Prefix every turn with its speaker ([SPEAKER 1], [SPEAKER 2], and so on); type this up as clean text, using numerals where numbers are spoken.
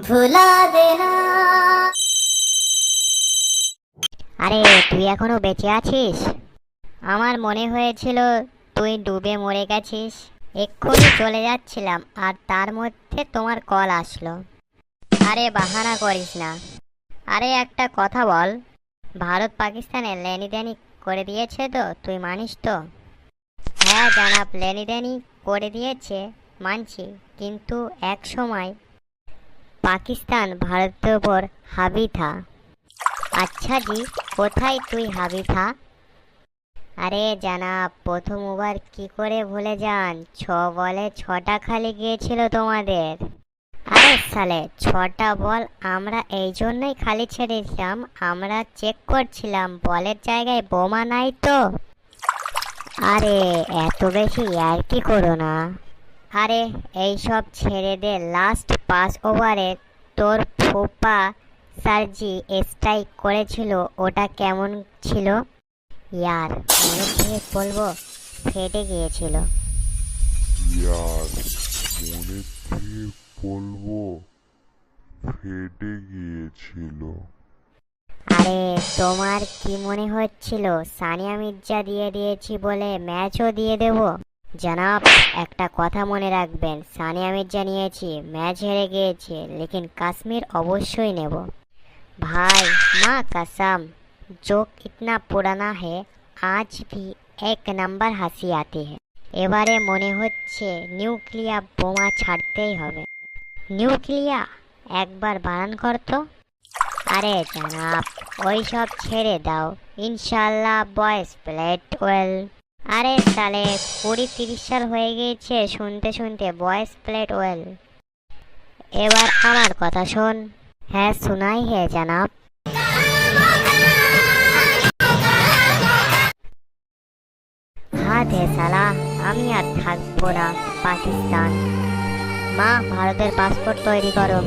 [SPEAKER 1] ভুলা দেনা।
[SPEAKER 2] আরে তুই এখনো বেঁচে আছিস? আমার মনে হয়েছিল তুই ডুবে মরে গেছিস। এক্ষুনি চলে যাচ্ছিলাম আর তার মধ্যে তোমার কল আসলো। আরে বাহানা করিস না। আরে একটা কথা বল, ভারত পাকিস্তানে লেনদেন করে দিয়েছে তো, তুই মানিস তো? হ্যাঁ জানাব, লেনদেন করে দিয়েছে, মানছি। কিন্তু এক সময় পাকিস্তান ভারতের উপর হাবি থা। আচ্ছা জি, কোথায় তুই হাবি থা? আরে জানাব, প্রথম ওভার কি করে ভুলে যান? 6 বলে 6টা খালি গিয়েছিল তোমাদের। আরে সালে, 6টা বল আমরা এই জন্যই খালি ছেড়েছিলাম, আমরা চেক করছিলাম বলের জায়গায় বোমা নাই তো। আরে এত বেশি ইয়ার্কি করো না। আরে এইসব ছেড়ে দে, লাস্ট 5 ওভারে তোর ফুপা সার্জি স্ট্রাইক করেছিল, ওটা কেমন ছিল? ইয়ার মনে থেকে বলবো, ফেটে গিয়েছিল।
[SPEAKER 3] ইয়ার মনে থেকে বলবো, ফেটে গিয়েছিল।
[SPEAKER 2] আরে তোমার কি মনে হচ্ছিল সানিয়া মির্জা দিয়ে দিয়েছি বলে ম্যাচও দিয়ে দেব? জনাব একটা কথা মনে রাখবেন, সানিয়া মির্জা নিয়েছি, ম্যাচ হেরে গিয়েছে, লেকিন কাশ্মীর অবশ্যই নেব। ভাই মা कसम, जोक इतना पुराना है, आज भी एक नंबर হাসি आती है। এবারে মনে হচ্ছে নিউক্লিয়ার বোমা ছাড়তেই হবে। নিউক্লিয়ার একবার বানান করতো। আরে জনাব ওই সব ছেড়ে দাও, ইনশাল্লাহ বয়েস প্লেট ওয়েল। আরে সালে 20-30 সাল হয়ে গিয়েছে শুনতে শুনতে বয়েস প্লেট ওয়েল। এবার আমার কথা শোন। হ্যাঁ শোনাই হে জনাব। হাত হে সালা, আমি আর থাকবো না পাকিস্তান। মা ভারতের পাসপোর্ট তৈরি করো।